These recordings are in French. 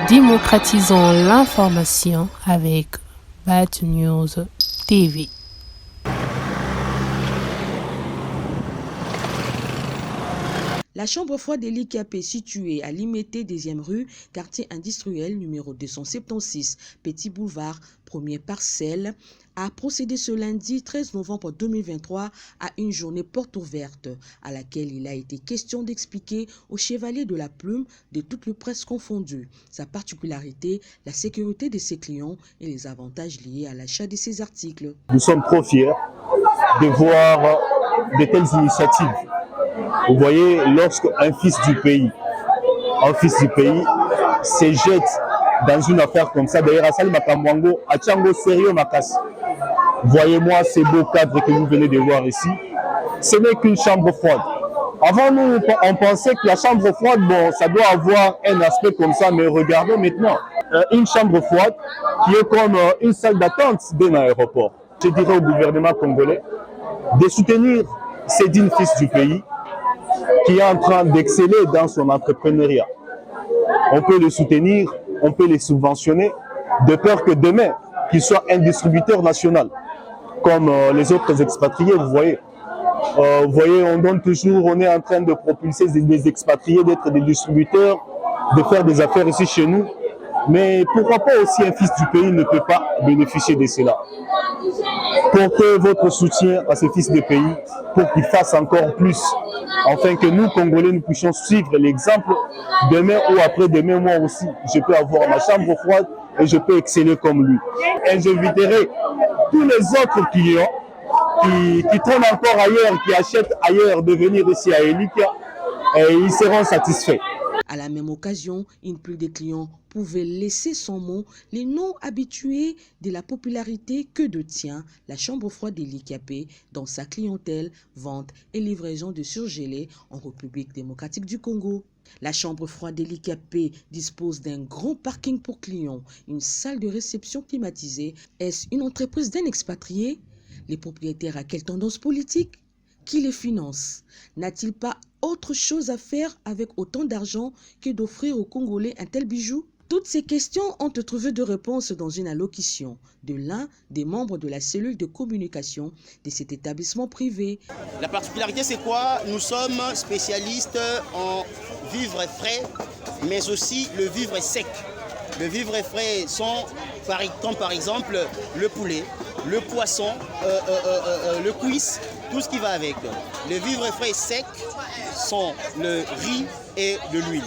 Démocratisons l'information avec Bad News TV. La chambre froide de l'ICAP, située à Limité, 2e rue, quartier industriel numéro 276, Petit Boulevard, première parcelle, a procédé ce lundi 13 novembre 2023 à une journée porte ouverte à laquelle il a été question d'expliquer au chevalier de la plume de toute le presse confondue sa particularité, la sécurité de ses clients et les avantages liés à l'achat de ses articles. Nous sommes trop fiers de voir de telles initiatives. Vous voyez, lorsqu'un fils du pays se jette dans une affaire comme ça, d'ailleurs, Assali Makamwango, à Tchango Sérieux Makas. Voyez-moi ces beaux cadres que vous venez de voir ici. Ce n'est qu'une chambre froide. Avant, nous, on pensait que la chambre froide, bon, ça doit avoir un aspect comme ça, mais regardez maintenant, une chambre froide qui est comme une salle d'attente d'un aéroport. Je dirais au gouvernement congolais de soutenir ces dignes fils du pays qui est en train d'exceller dans son entrepreneuriat. On peut les soutenir, on peut les subventionner, de peur que demain, qu'ils soient un distributeur national, comme les autres expatriés, vous voyez. On donne toujours, on est en train de propulser des expatriés, d'être des distributeurs, de faire des affaires ici chez nous. Mais pourquoi pas aussi un fils du pays ne peut pas bénéficier de cela? Portez votre soutien à ces fils du pays pour qu'ils fassent encore plus, afin que nous, Congolais, nous puissions suivre l'exemple. Demain ou après-demain, moi aussi, je peux avoir ma chambre froide et je peux exceller comme lui. Et j'inviterai tous les autres clients qui traînent encore ailleurs, qui achètent ailleurs, de venir ici à Elikia et ils seront satisfaits. À la même occasion, une pluie de clients pouvait laisser sans mot les non habitués de la popularité que détient la chambre froide de l'ICAP dans sa clientèle, vente et livraison de surgelés en République démocratique du Congo. La chambre froide de l'ICAP dispose d'un grand parking pour clients, une salle de réception climatisée. Est-ce une entreprise d'un expatrié? Les propriétaires à quelle tendance politique? Qui les finance? N'a-t-il pas autre chose à faire avec autant d'argent que d'offrir aux Congolais un tel bijou? Toutes ces questions ont trouvé de réponse dans une allocution de l'un des membres de la cellule de communication de cet établissement privé. La particularité, c'est quoi? Nous sommes spécialistes en vivres frais, mais aussi le vivre sec. Le vivre frais sont, comme par exemple le poulet, le poisson, le cuisse, tout ce qui va avec. Les vivres frais secs sont le riz et de l'huile.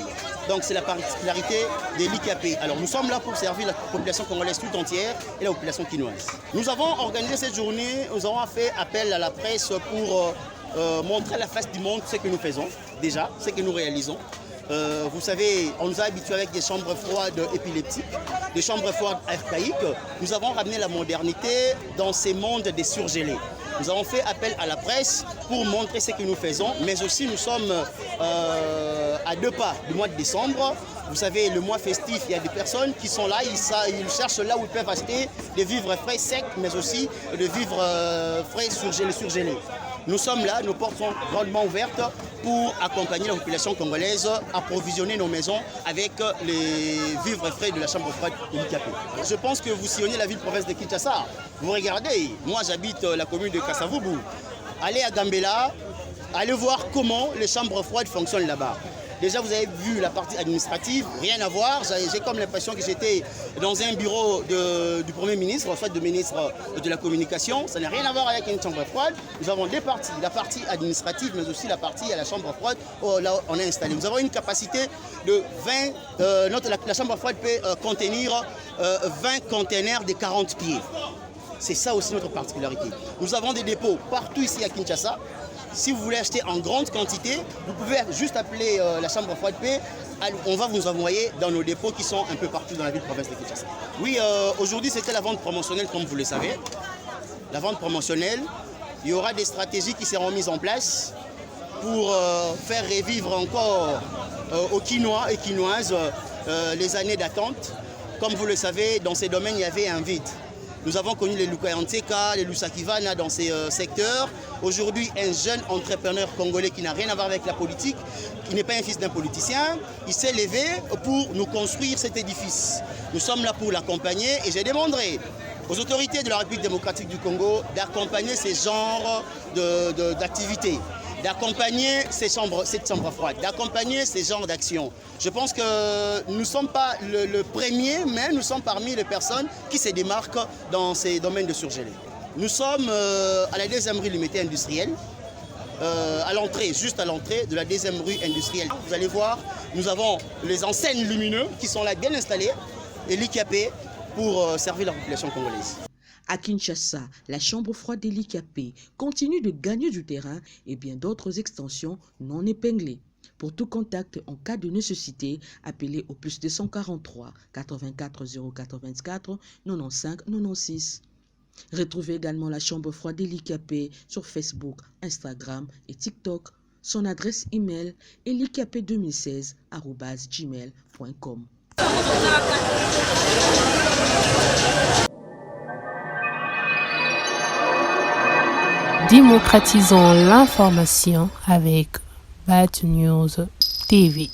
Donc c'est la particularité de l'ICAP. Alors nous sommes là pour servir la population congolaise tout entière et la population quinoise. Nous avons organisé cette journée, nous avons fait appel à la presse pour montrer à la face du monde ce que nous faisons, déjà, ce que nous réalisons. Vous savez, on nous a habitués avec des chambres froides épileptiques, des chambres froides archaïques. Nous avons ramené la modernité dans ces mondes des surgelés. Nous avons fait appel à la presse pour montrer ce que nous faisons, mais aussi nous sommes à 2 pas du mois de décembre. Vous savez, le mois festif, il y a des personnes qui sont là, ils cherchent là où ils peuvent acheter des vivres frais secs, mais aussi des vivres frais surgelés. Nous sommes là, nos portes sont grandement ouvertes pour accompagner la population congolaise, approvisionner nos maisons avec les vivres frais de la chambre froide de l'ICAP. Je pense que vous sillonnez la ville-province de Kinshasa. Vous regardez, moi j'habite la commune de Kasavubu. Allez à Gambela, allez voir comment les chambres froides fonctionnent là-bas. Déjà, vous avez vu la partie administrative, rien à voir. J'ai comme l'impression que j'étais dans un bureau du Premier ministre, en fait, du ministre de la Communication. Ça n'a rien à voir avec une chambre froide. Nous avons 2 parties, la partie administrative, mais aussi la partie à la chambre froide. Là, on est installé. Nous avons une capacité de 20... la chambre froide peut contenir 20 containers de 40 pieds. C'est ça aussi notre particularité. Nous avons des dépôts partout ici à Kinshasa. Si vous voulez acheter en grande quantité, vous pouvez juste appeler la chambre froide P. On va vous envoyer dans nos dépôts qui sont un peu partout dans la ville-province de Kinshasa. Oui, aujourd'hui c'était la vente promotionnelle comme vous le savez. La vente promotionnelle, il y aura des stratégies qui seront mises en place pour faire revivre encore aux Quinois et Quinoises les années d'attente. Comme vous le savez, dans ces domaines, il y avait un vide. Nous avons connu les Luka Yanteka, les Lusakivana dans ces secteurs. Aujourd'hui, un jeune entrepreneur congolais qui n'a rien à voir avec la politique, qui n'est pas un fils d'un politicien, il s'est levé pour nous construire cet édifice. Nous sommes là pour l'accompagner et je demanderai aux autorités de la République démocratique du Congo d'accompagner ces genres d'activités, d'accompagner cette chambre froide, d'accompagner ces genres d'actions. Je pense que nous ne sommes pas le premier, mais nous sommes parmi les personnes qui se démarquent dans ces domaines de surgelés. Nous sommes à la 2e rue Limité industrielle, à l'entrée, juste à l'entrée de la 2e rue industrielle. Vous allez voir, nous avons les enseignes lumineuses qui sont là bien installées et l'ICAP pour servir la population congolaise. À Kinshasa, la chambre froide de l'ICAP continue de gagner du terrain et bien d'autres extensions non épinglées. Pour tout contact en cas de nécessité, appelez au plus 243 84 084 95 96. Retrouvez également la chambre froide de l'ICAP sur Facebook, Instagram et TikTok. Son adresse email est licap2016@gmail.com. Démocratisons l'information avec Bad News TV.